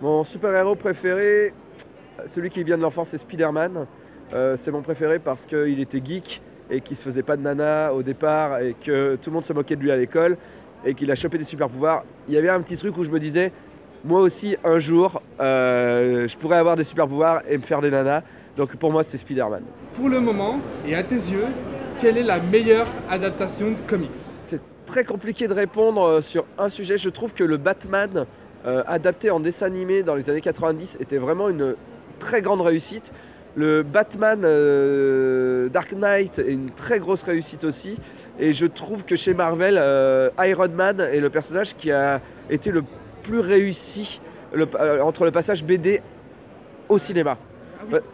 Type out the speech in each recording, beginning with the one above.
Mon super-héros préféré, celui qui vient de l'enfance, c'est Spider-Man. C'est mon préféré parce qu'il était geek et qu'il se faisait pas de nana au départ et que tout le monde se moquait de lui à l'école et qu'il a chopé des super-pouvoirs. Il y avait un petit truc où je me disais, moi aussi, un jour, je pourrais avoir des super-pouvoirs et me faire des nanas. Donc pour moi, c'est Spider-Man. Pour le moment, et à tes yeux, quelle est la meilleure adaptation de comics? C'est très compliqué de répondre sur un sujet. Je trouve que le Batman adapté en dessin animé dans les années 90 était vraiment une très grande réussite. Le Batman Dark Knight est une très grosse réussite aussi. Et je trouve que chez Marvel, Iron Man est le personnage qui a été le plus réussi entre le passage BD au cinéma.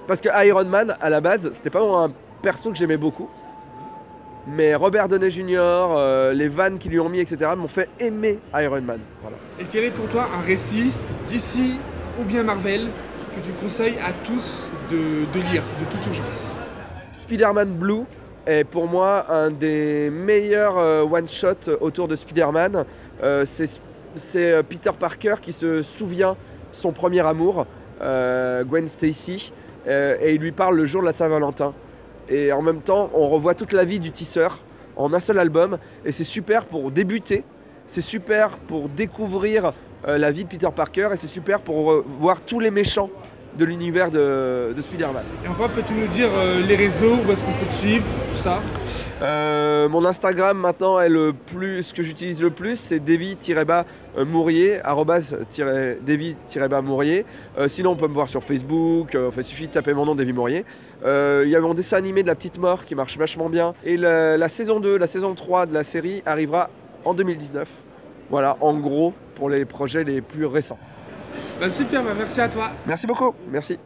Parce que Iron Man, à la base, c'était pas un perso que j'aimais beaucoup. Mais Robert Downey Jr., les vannes qu'ils lui ont mis, etc., m'ont fait aimer Iron Man. Voilà. Et quel est pour toi un récit DC ou bien Marvel que tu conseilles à tous de lire, de toute urgence? Spider-Man Blue est pour moi un des meilleurs one-shot autour de Spider-Man. C'est Peter Parker qui se souvient son premier amour, Gwen Stacy, et il lui parle le jour de la Saint-Valentin. Et en même temps, on revoit toute la vie du tisseur en un seul album. Et c'est super pour débuter, c'est super pour découvrir la vie de Peter Parker, et c'est super pour voir tous les méchants de l'univers de Spider-Man. Et enfin, peux-tu nous dire les réseaux, où est-ce qu'on peut te suivre, tout ça? Mon Instagram maintenant est ce que j'utilise le plus, c'est Davy-Mourier, @Davy-Mourier. Sinon on peut me voir sur Facebook, il suffit de taper mon nom, Davy Mourier. Il y a mon dessin animé de La Petite Mort qui marche vachement bien. Et la saison 2, la saison 3 de la série arrivera en 2019. Voilà, en gros, pour les projets les plus récents. Super, merci à toi. Merci beaucoup, merci.